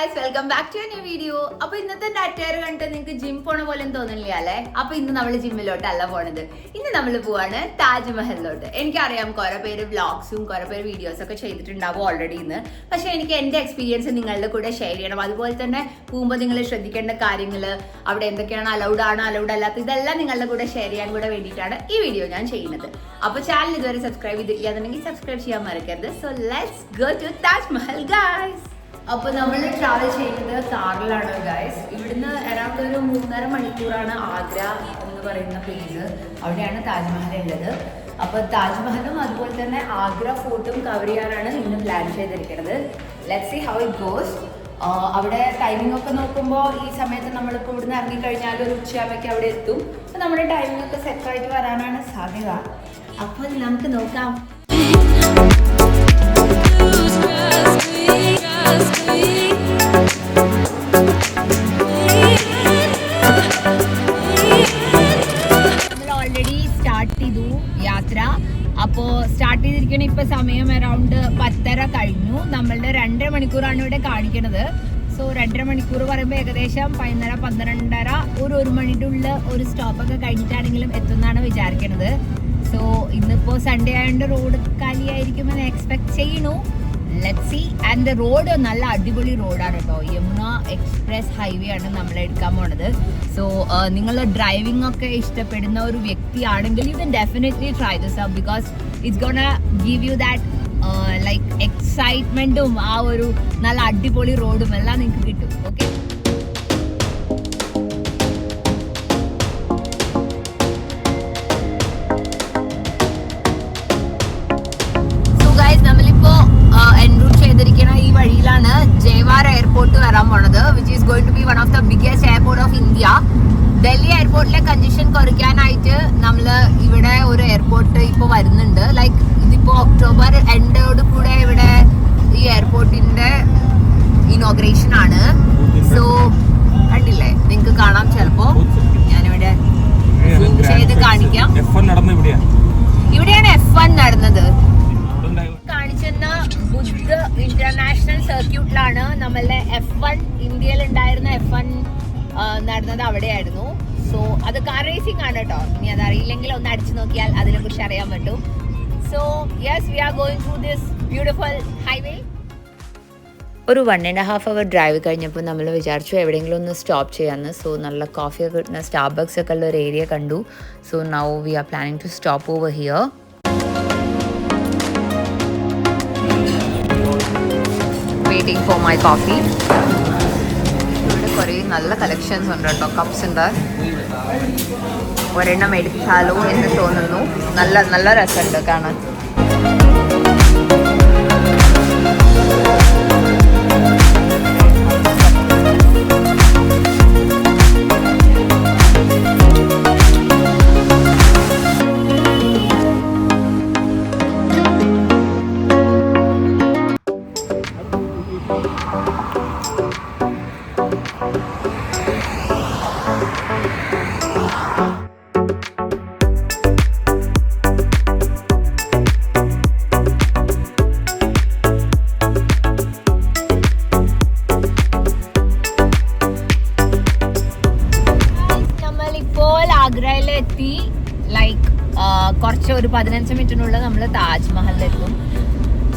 Guys, welcome back to new video. അപ്പൊ ഇന്നത്തെ attire കണ്ടിട്ട് നിങ്ങൾക്ക് ജിം പോണ പോലെ തോന്നില്ല അല്ലേ? അപ്പൊ ഇന്ന് നമ്മൾ ജിമ്മിലോട്ടല്ല പോണത്. ഇന്ന് നമ്മൾ പോവാണ് താജ്മഹലിലോട്ട്. എനിക്കറിയാം കുറെ പേര് വ്ളോഗ്സും കുറെ പേര് വീഡിയോസ് ഒക്കെ ചെയ്തിട്ടുണ്ടാവും ഓൾറെഡി ഇന്ന്. പക്ഷെ എനിക്ക് എന്റെ എക്സ്പീരിയൻസ് നിങ്ങളുടെ കൂടെ ഷെയർ ചെയ്യണം. അതുപോലെ തന്നെ പോകുമ്പോൾ നിങ്ങൾ ശ്രദ്ധിക്കേണ്ട കാര്യങ്ങൾ, അവിടെ എന്തൊക്കെയാണ് അലൗഡ് ആണ് അലൗഡ് അല്ലാത്ത, ഇതെല്ലാം നിങ്ങളുടെ കൂടെ ഷെയർ ചെയ്യാൻ കൂടെ വേണ്ടിയിട്ടാണ് ഈ വീഡിയോ ഞാൻ ചെയ്യുന്നത്. അപ്പൊ ചാനൽ ഇതുവരെ സബ്സ്ക്രൈബ് ചെയ്തിട്ടില്ലാന്നുണ്ടെങ്കിൽ സബ്സ്ക്രൈബ് ചെയ്യാൻ മറക്കരുത്. So let's go to Taj Mahal guys. അപ്പൊ നമ്മൾ ട്രാവൽ ചെയ്യുന്നത് കാറിലാണ് ഗൈസ്. ഇവിടുന്ന് അറൗണ്ട് ഒരു 3.5 മണിക്കൂറാണ് ആഗ്ര എന്ന് പറയുന്ന പ്ലേസ്. അവിടെയാണ് താജ്മഹൽ ഉള്ളത്. അപ്പൊ താജ്മഹലും അതുപോലെ തന്നെ ആഗ്ര ഫോർട്ടും കവർ ചെയ്യാനാണ് ഇന്ന് പ്ലാൻ ചെയ്തിരിക്കുന്നത്. Let's see how it goes. അവിടെ ടൈമിംഗ് ഒക്കെ നോക്കുമ്പോൾ ഈ സമയത്ത് നമ്മളിപ്പോൾ ഇവിടുന്ന് ഇറങ്ങിക്കഴിഞ്ഞാൽ ഒരു ഉച്ചയാകുമ്പോഴേക്കും അവിടെ എത്തും. അപ്പോൾ നമ്മുടെ ടൈമിംഗ് ഒക്കെ സെറ്റായിട്ട് വരാനാണ് സാധ്യത. അപ്പോൾ നമുക്ക് നോക്കാം. നമ്മൾ ഓൾറെഡി സ്റ്റാർട്ട് ചെയ്തു യാത്ര. അപ്പോൾ സ്റ്റാർട്ട് ചെയ്തിരിക്കണ ഇപ്പൊ സമയം അറൗണ്ട് 10:30 കഴിഞ്ഞു. നമ്മളുടെ 2.5 മണിക്കൂറാണ് ഇവിടെ കാണിക്കുന്നത്. സോ 2.5 മണിക്കൂർ പറയുമ്പോൾ ഏകദേശം 11:30 12:30 ഒരു മണിയുടെ ഉള്ളിൽ ഒരു സ്റ്റോപ്പൊക്കെ കഴിഞ്ഞിട്ടാണെങ്കിലും എത്തുമെന്നാണ് വിചാരിക്കുന്നത്. സോ ഇന്നിപ്പോൾ സൺഡേ ആയതുകൊണ്ട് റോഡ് കാലിയായിരിക്കുമെന്ന് എക്സ്പെക്ട് ചെയ്യണു. Let's see. ആൻഡ് റോഡ് നല്ല അടിപൊളി റോഡാണ് കേട്ടോ. യമുന എക്സ്പ്രസ് ഹൈവേ ആണ് നമ്മൾ എടുക്കാൻ പോണത്. സോ നിങ്ങൾ ഡ്രൈവിംഗ് ഒക്കെ ഇഷ്ടപ്പെടുന്ന ഒരു വ്യക്തിയാണെങ്കിൽ you can definitely try this out because it's gonna give you that like എക്സൈറ്റ്മെന്റും ആ ഒരു നല്ല അടിപൊളി റോഡും എല്ലാം നിങ്ങൾക്ക് കിട്ടും. ഓക്കെ, ഈ വഴിയിലാണ് ജയ്വാർ എയർപോർട്ട് വരാൻ പോണത്, which is going to be one of the biggest airport of India. Delhi എയർപോർട്ടിലെ കൺജഷൻ കുറയ്ക്കാനായിട്ട് നമ്മൾ ഇവിടെ ഒരു എയർപോർട്ട് ഇപ്പോൾ വരുന്നുണ്ട്. ലൈക്ക് ഇതിപ്പോൾ ഒക്ടോബർ എൻഡോട് കൂടെ ഇവിടെ ഈ എയർപോർട്ടിന്റെ ഇനോഗ്രേഷൻ ആണ്. സോ കണ്ടില്ലേ, നിങ്ങൾക്ക് കാണാം. ചിലപ്പോ ഞാനിവിടെ സൂം ചെയ്ത് കാണിക്കാം. ഇവിടെയാണ് F1 നടന്നത്. കാണിച്ചെന്ന ബുദ്ധ ഇന്റർനാഷണൽ സർക്യൂട്ടിലാണ് നമ്മളുടെ F1 ഇന്ത്യയിൽ ഉണ്ടായിരുന്ന F1 നടന്നത് അവിടെയായിരുന്നു. സോ അത് കാർ റേസിംഗ് ആണ് കേട്ടോ. ഇനി അതറിയില്ലെങ്കിൽ ഒന്ന് അടിച്ചു നോക്കിയാൽ അതിനെ കുറിച്ച് അറിയാൻ പറ്റും. So yes, we are going through this beautiful highway. ഒരു 1.5 hour ഡ്രൈവ് കഴിഞ്ഞപ്പോൾ നമ്മൾ വിചാരിച്ചു എവിടെയെങ്കിലും ഒന്ന് സ്റ്റോപ്പ് ചെയ്യാമെന്ന്. സോ നല്ല കോഫിയൊക്കെ കിട്ടുന്ന സ്റ്റാർബക്സ് ഒക്കെ ഉള്ള ഒരു ഏരിയ കണ്ടു. So now we are planning to stop over here. Waiting for my coffee. ഇവിടെ കുറേ നല്ല കളക്ഷൻസ് ഉണ്ട് കേട്ടോ, കപ്സിൻ്റെ. ഒരെണ്ണം എടുത്താലോ എന്ന് തോന്നുന്നു. നല്ല നല്ല രസമുണ്ട് കാണാൻ. ആഗ്രയിലെത്തി. ലൈക്ക് കുറച്ച് ഒരു 15 മിനിറ്റിനുള്ളിൽ നമ്മൾ താജ്മഹലിലെത്തും.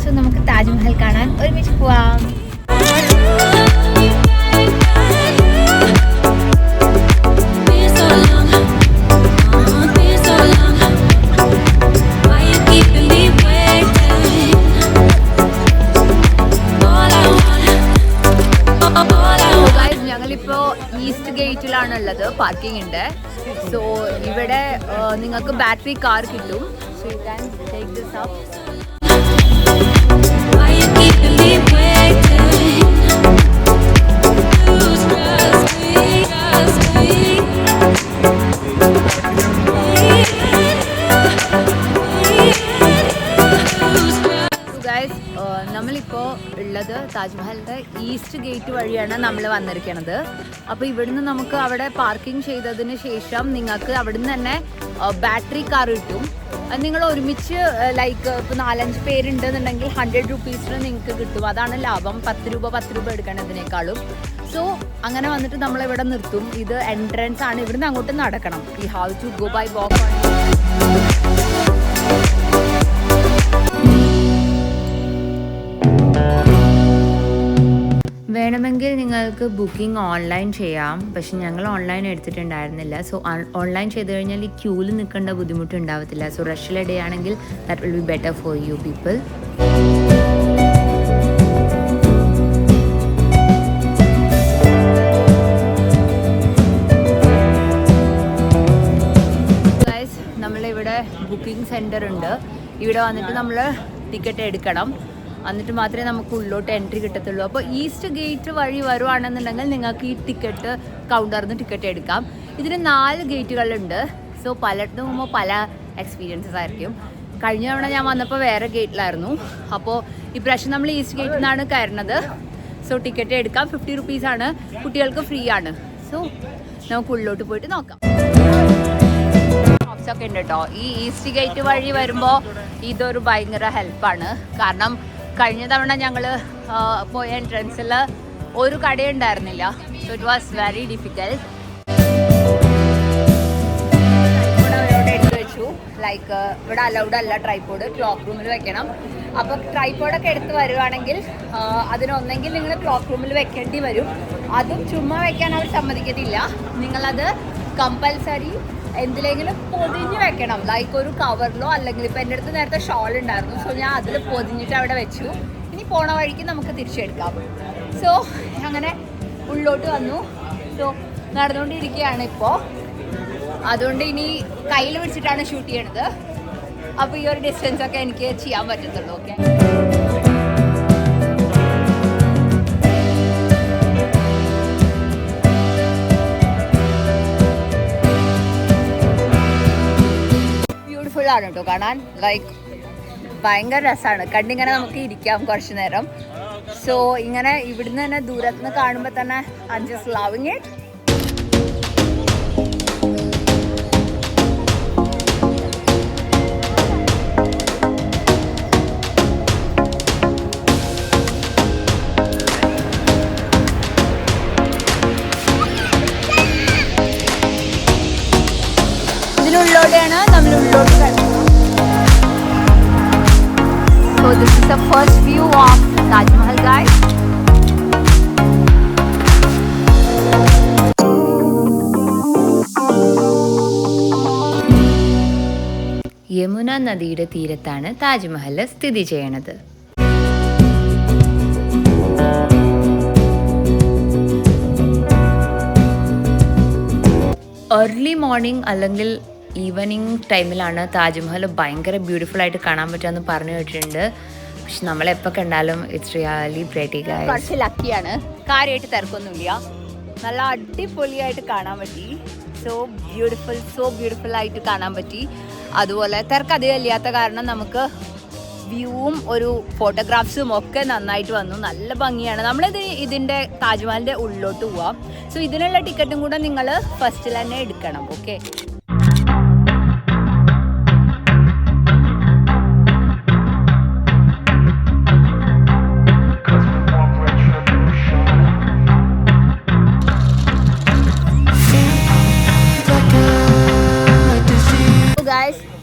സോ നമുക്ക് താജ്മഹൽ കാണാൻ ഒരുമിച്ച് പോവാം. ഞങ്ങളിപ്പോ ഈസ്റ്റ് ഗേറ്റിലാണ് ഉള്ളത്, പാർക്കിങ്ങിന്റെ. സോ ഇവിടെ നിങ്ങൾക്ക് ബാറ്ററി കാർ കിട്ടും. So you can take this up. നമ്മളിപ്പോൾ ഉള്ളത് താജ്മഹലിൻ്റെ ഈസ്റ്റ് ഗേറ്റ് വഴിയാണ് നമ്മൾ വന്നിരിക്കുന്നത്. അപ്പോൾ ഇവിടുന്ന് നമുക്ക് അവിടെ പാർക്കിംഗ് ചെയ്തതിന് ശേഷം നിങ്ങൾക്ക് അവിടുന്ന് തന്നെ ബാറ്ററി കാർ കിട്ടും. നിങ്ങൾ ഒരുമിച്ച് ലൈക്ക് ഇപ്പോൾ 4-5 പേരുണ്ടെന്നുണ്ടെങ്കിൽ 100 രൂപീസിന് നിങ്ങൾക്ക് കിട്ടും. അതാണ് ലാഭം. 10 രൂപ എടുക്കണതിനേക്കാളും. സോ അങ്ങനെ വന്നിട്ട് നമ്മളിവിടെ നിർത്തും. ഇത് എൻട്രൻസ് ആണ്, ഇവിടുന്ന് അങ്ങോട്ട് നടക്കണം. We have to go by walk. വേണമെങ്കിൽ നിങ്ങൾക്ക് ബുക്കിംഗ് ഓൺലൈൻ ചെയ്യാം, പക്ഷെ ഞങ്ങൾ ഓൺലൈൻ എടുത്തിട്ടുണ്ടായിരുന്നില്ല. സോ ഓൺലൈൻ ചെയ്ത് കഴിഞ്ഞാൽ ഈ ക്യൂവിൽ നിൽക്കേണ്ട ബുദ്ധിമുട്ട് ഉണ്ടാവത്തില്ല. സോ റഷിലെ ഡേ ആണെങ്കിൽ that will be better for you people. നമ്മളിവിടെ ബുക്കിംഗ് സെൻറ്റർ ഉണ്ട്. ഇവിടെ വന്നിട്ട് നമ്മൾ ടിക്കറ്റ് എടുക്കണം, എന്നിട്ട് മാത്രമേ നമുക്ക് ഉള്ളിലോട്ട് എൻട്രി കിട്ടത്തുള്ളൂ. അപ്പോൾ ഈസ്റ്റ് ഗേറ്റ് വഴി വരുവാണെന്നുണ്ടെങ്കിൽ നിങ്ങൾക്ക് ഈ ടിക്കറ്റ് കൗണ്ടറിൽ നിന്ന് ടിക്കറ്റ് എടുക്കാം. ഇതിന് 4 ഗേറ്റുകളുണ്ട്. സോ പലയിടത്തും പോകുമ്പോൾ പല എക്സ്പീരിയൻസസ് ആയിരിക്കും. കഴിഞ്ഞ തവണ ഞാൻ വന്നപ്പോൾ വേറെ ഗേറ്റിലായിരുന്നു. അപ്പോൾ ഇപ്രാവശ്യം നമ്മൾ ഈസ്റ്റ് ഗേറ്റിൽ നിന്നാണ് കയറുന്നത്. സോ ടിക്കറ്റ് എടുക്കാം. 50 റുപ്പീസാണ്, കുട്ടികൾക്ക് ഫ്രീ ആണ്. സോ നമുക്ക് ഉള്ളിലോട്ട് പോയിട്ട് നോക്കാം. ഷോപ്സ് ഒക്കെ ഉണ്ട് കേട്ടോ. ഈ ഈസ്റ്റ് ഗേറ്റ് വഴി വരുമ്പോൾ ഇതൊരു ഭയങ്കര ഹെൽപ്പാണ്. കാരണം കഴിഞ്ഞ തവണ ഞങ്ങൾ പോയ എൻട്രൻസിൽ ഒരു കടയുണ്ടായിരുന്നില്ല. So it was very difficult. Tripod എടുത്ത് വെച്ചു. ലൈക്ക് ഇവിടെ അലൗഡ് അല്ല ട്രൈപ്പോഡ്, ക്ലോക്ക് റൂമിൽ വെക്കണം. അപ്പോൾ ട്രൈപ്പോഡൊക്കെ എടുത്ത് വരുവാണെങ്കിൽ അതിനൊന്നെങ്കിൽ നിങ്ങൾ ക്ലോക്ക് റൂമിൽ വെക്കേണ്ടി വരും. അതും ചുമ്മാ വെക്കാൻ അവർ സമ്മതിക്കത്തില്ല. നിങ്ങളത് കമ്പൽസറി എന്തിലെങ്കിലും പൊതിഞ്ഞ് വെക്കണം. ലൈക്ക് ഒരു കവറിലോ, അല്ലെങ്കിൽ ഇപ്പം എൻ്റെ അടുത്ത് നേരത്തെ ഷോൾ ഉണ്ടായിരുന്നു. സോ ഞാൻ അതിൽ പൊതിഞ്ഞിട്ട് അവിടെ വെച്ചു. ഇനി പോണ വഴിക്ക് നമുക്ക് തിരിച്ചെടുക്കാം. സോ അങ്ങനെ ഉള്ളോട്ട് വന്നു. സോ നടന്നുകൊണ്ടിരിക്കുകയാണ് ഇപ്പോൾ. അതുകൊണ്ട് ഇനി കയ്യിൽ പിടിച്ചിട്ടാണ് ഷൂട്ട് ചെയ്യണത്. അപ്പോൾ ഈ ഒരു ഡിസ്റ്റൻസ് ഒക്കെ എനിക്ക് ചെയ്യാൻ പറ്റത്തുള്ളൂ. ഓക്കെ, ആണ് കേട്ടോ കാണാൻ. ലൈക്ക് ഭയങ്കര രസമാണ്. കണ്ടിങ്ങനെ നമുക്ക് ഇരിക്കാം കുറച്ച് നേരം. സോ ഇങ്ങനെ ഇവിടുന്ന് തന്നെ ദൂരത്ത് നിന്ന് കാണുമ്പോൾ തന്നെ I am just loving it. ഇതിനുള്ളോടെയാണ് നമ്മൾ ഉള്ളോട്ട് കിടക്കുന്നത്. So this is the first view of Taj Mahal, guys. Yamuna നദിയുടെ തീരത്താണ് താജ്മഹൽ സ്ഥിതി ചെയ്യണത്. ഏർലി മോർണിംഗ് അല്ലെങ്കിൽ ഈവനിങ് ടൈമിലാണ് താജ്മഹൽ ഭയങ്കര ബ്യൂട്ടിഫുൾ ആയിട്ട് കാണാൻ പറ്റുമെന്ന് പറഞ്ഞു കേട്ടിട്ടുണ്ട്. പക്ഷെ നമ്മളെപ്പോൾ കണ്ടാലും ഇറ്റ്സ് റിയലി പ്രെറ്റി ഗൈസ്. കുറച്ച് ലക്കിയാണ്, കാര്യമായിട്ട് തിരക്കൊന്നുമില്ല. നല്ല അടിപൊളിയായിട്ട് കാണാൻ പറ്റി. സോ ബ്യൂട്ടിഫുൾ ആയിട്ട് കാണാൻ പറ്റി. അതുപോലെ തിരക്കധികം ഇല്ലാത്ത കാരണം നമുക്ക് വ്യൂവും ഒരു ഫോട്ടോഗ്രാഫ്സും ഒക്കെ നന്നായിട്ട് വന്നു. നല്ല ഭംഗിയാണ്. നമ്മളിത് ഇതിൻ്റെ താജ്മഹലിൻ്റെ ഉള്ളിലോട്ട് പോവാം. സോ ഇതിനുള്ള ടിക്കറ്റും കൂടെ നിങ്ങൾ ഫസ്റ്റിൽ തന്നെ എടുക്കണം. ഓക്കെ,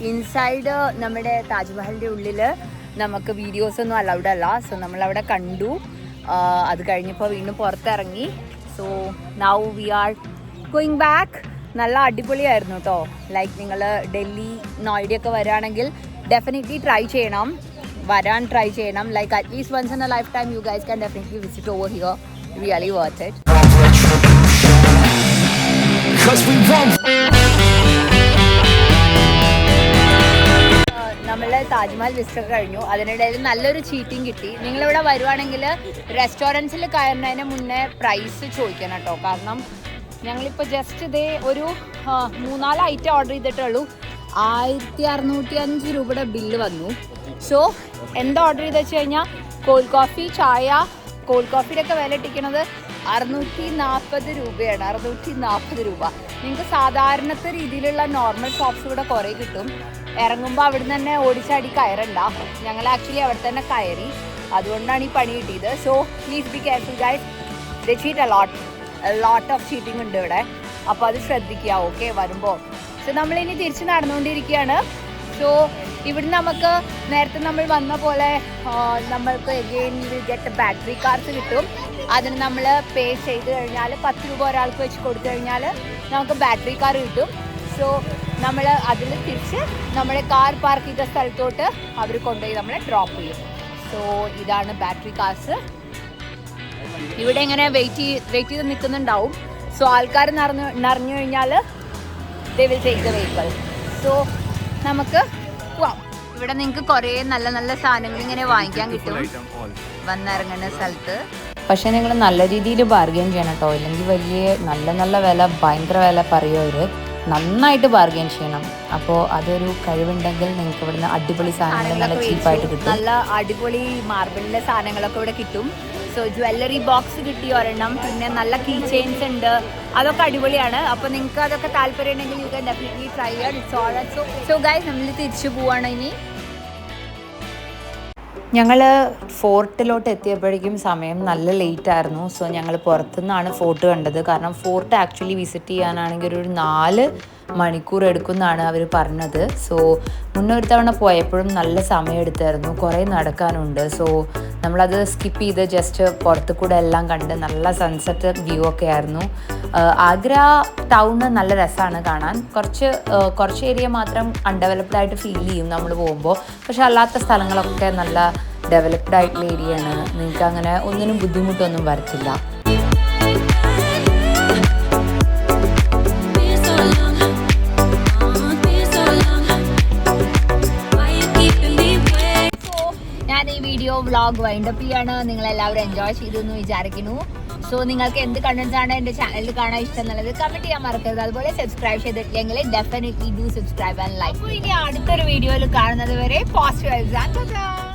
ഇൻസൈഡ് നമ്മുടെ താജ്മഹലിൻ്റെ ഉള്ളിൽ നമുക്ക് വീഡിയോസ് ഒന്നും അലൗഡ് അല്ല. സോ നമ്മളവിടെ കണ്ടു. അത് കഴിഞ്ഞപ്പോൾ വീണ്ടും പുറത്തിറങ്ങി. So now we are going back. നല്ല അടിപൊളിയായിരുന്നു കേട്ടോ. ലൈക്ക് നിങ്ങൾ ഡൽഹി നോയിഡയൊക്കെ വരികയാണെങ്കിൽ ഡെഫിനറ്റ്ലി ട്രൈ ചെയ്യണം. Like at least once in a lifetime you guys can definitely visit over here. Really worth it. നമ്മൾ താജ്മഹൽ വിസിറ്റ് കഴിഞ്ഞു. അതിനിടയിൽ നല്ലൊരു ചീറ്റിംഗ് കിട്ടി. നിങ്ങളിവിടെ വരുവാണെങ്കിൽ റെസ്റ്റോറൻറ്റ്സിൽ കയറുന്നതിന് മുന്നേ പ്രൈസ് ചോദിക്കണം കേട്ടോ. കാരണം ഞങ്ങളിപ്പോൾ ജസ്റ്റ് ഇതേ ഒരു 3-4 ഐറ്റം ഓർഡർ ചെയ്തിട്ടുള്ളൂ. 1605 രൂപയുടെ ബില്ല് വന്നു. സോ എന്താ ഓർഡർ ചെയ്ത് വെച്ച് കഴിഞ്ഞാൽ കോൾഡ് കോഫി, ചായ, കോൾഡ് കോഫിയുടെ ഒക്കെ വില ഇട്ടിരിക്കുന്നത് 640 രൂപയാണ്. 640 രൂപ. നിങ്ങൾക്ക് സാധാരണത്തെ രീതിയിലുള്ള നോർമൽ ഷോപ്സ് ഇവിടെ കുറേ കിട്ടും. ഇറങ്ങുമ്പോൾ അവിടെ നിന്ന് തന്നെ ഓടിച്ചാടി കയറണ്ട. ഞങ്ങൾ ആക്ച്വലി അവിടെ തന്നെ കയറി, അതുകൊണ്ടാണ് ഈ പണി കിട്ടിയത്. So please be careful guys. They cheat lot of cheating ഉണ്ട് ഇവിടെ, അപ്പോൾ അത് ശ്രദ്ധിക്കുക ഓക്കെ വരുമ്പോൾ. സോ നമ്മളിനി തിരിച്ച് നടന്നുകൊണ്ടിരിക്കുകയാണ്. സോ ഇവിടുന്ന് നമുക്ക് നേരത്തെ നമ്മൾ വന്ന പോലെ നമ്മൾക്ക് എഗെയിൻ ഗെറ്റ് ബാറ്ററി കാർസ് കിട്ടും. അതിന് നമ്മൾ പേ ചെയ്ത് കഴിഞ്ഞാൽ 10 രൂപ ഒരാൾക്ക് വെച്ച് കൊടുത്തു കഴിഞ്ഞാൽ നമുക്ക് ബാറ്ററി കാർ കിട്ടും. സോ നമ്മൾ അതിൽ തിരിച്ച് നമ്മുടെ കാർ പാർക്ക് ചെയ്ത സ്ഥലത്തോട്ട് അവർ കൊണ്ടുപോയി നമ്മളെ ഡ്രോപ്പ് ചെയ്യും. സോ ഇതാണ് ബാറ്ററി കാർസ്. ഇവിടെ ഇങ്ങനെ വെയിറ്റ് ചെയ്ത് നിൽക്കുന്നുണ്ടാവും. സോ ആൾക്കാർ നിറഞ്ഞു കഴിഞ്ഞാൽ they will take the vehicle. So നമുക്ക് പോവാം. ഇവിടെ നിങ്ങൾക്ക് കുറേ നല്ല നല്ല സാധനങ്ങൾ ഇങ്ങനെ വാങ്ങിക്കാൻ കിട്ടും വന്നിറങ്ങുന്ന സ്ഥലത്ത്. പക്ഷേ നിങ്ങൾ നല്ല രീതിയിൽ ബാർഗെയിൻ ചെയ്യണം കേട്ടോ, ഇല്ലെങ്കിൽ വലിയ നല്ല വില, ഭയങ്കര വില പറയും അവർ. നന്നായിട്ട് ബാർഗെയിൻ ചെയ്യണം. അപ്പോൾ അതൊരു കഴിവുണ്ടെങ്കിൽ നിങ്ങൾക്ക് ഇവിടുന്ന് അടിപൊളി സാധനങ്ങൾ നല്ല ചീപ്പായിട്ട് കിട്ടും. നല്ല അടിപൊളി മാർബിളിൻ്റെ സാധനങ്ങളൊക്കെ ഇവിടെ കിട്ടും. സോ ജ്വല്ലറി ബോക്സ് കിട്ടി ഒരെണ്ണം, പിന്നെ നല്ല കീ ചെയിൻസ് ഉണ്ട്, അതൊക്കെ അടിപൊളിയാണ്. അപ്പോൾ നിങ്ങൾക്ക് അതൊക്കെ താല്പര്യം ഉണ്ടെങ്കിൽ you can definitely try it. So guys നമ്മൾ തിരിച്ചു പോവാണ് ഇനി. ഞങ്ങൾ ഫോർട്ടിലോട്ട് എത്തിയപ്പോഴേക്കും സമയം നല്ല ലേറ്റ് ആയിരുന്നു. സോ ഞങ്ങൾ പുറത്തുനിന്നാണ് ഫോർട്ട് കണ്ടത്. കാരണം ഫോർട്ട് ആക്ച്വലി വിസിറ്റ് ചെയ്യാനാണെങ്കിൽ ഒരു 4 മണിക്കൂർ എടുക്കുമെന്നാണ് അവർ പറഞ്ഞത്. സോ മുന്നൊരു തവണ പോയപ്പോഴും നല്ല സമയം എടുത്തായിരുന്നു, കുറേ നടക്കാനുണ്ട്. സോ നമ്മളത് സ്കിപ്പ് ചെയ്ത് ജസ്റ്റ് പുറത്ത് കൂടെ എല്ലാം കണ്ട് നല്ല സൺസെറ്റ് വ്യൂ ഒക്കെ ആയിരുന്നു. ആഗ്ര ടൗണ് നല്ല രസമാണ് കാണാൻ. കുറച്ച് ഏരിയ മാത്രം അൺഡെവലപ്ഡ് ആയിട്ട് ഫീൽ ചെയ്യും നമ്മൾ പോകുമ്പോൾ. പക്ഷെ അല്ലാത്ത സ്ഥലങ്ങളൊക്കെ നല്ല ഡെവലപ്ഡ് ആയിട്ടുള്ള ഏരിയ ആണ്. നിങ്ങൾക്ക് അങ്ങനെ ഒന്നിനും ബുദ്ധിമുട്ടൊന്നും വരത്തില്ല. ഞാൻ ഈ വീഡിയോ വ്ളോഗ് വൈൻഡപ്പ് ചെയ്യാണ്. നിങ്ങളെല്ലാവരും എൻജോയ് ചെയ്തു എന്ന് വിചാരിക്കുന്നു. സോ നിങ്ങൾക്ക് എന്ത് കണ്ടന്റ്സ് ആണ് എൻ്റെ ചാനലിൽ കാണാൻ ഇഷ്ടം എന്നുള്ളത് കമൻറ്റ് ചെയ്യാൻ മറക്കരുത്. അതുപോലെ സബ്സ്ക്രൈബ് ചെയ്തിട്ടില്ലെങ്കിൽ definitely do subscribe and like. ഇനി അടുത്തൊരു വീഡിയോയിൽ കാണുന്നത് വരെ പോസിറ്റീവ് വൈബ്സ് ആൻഡ്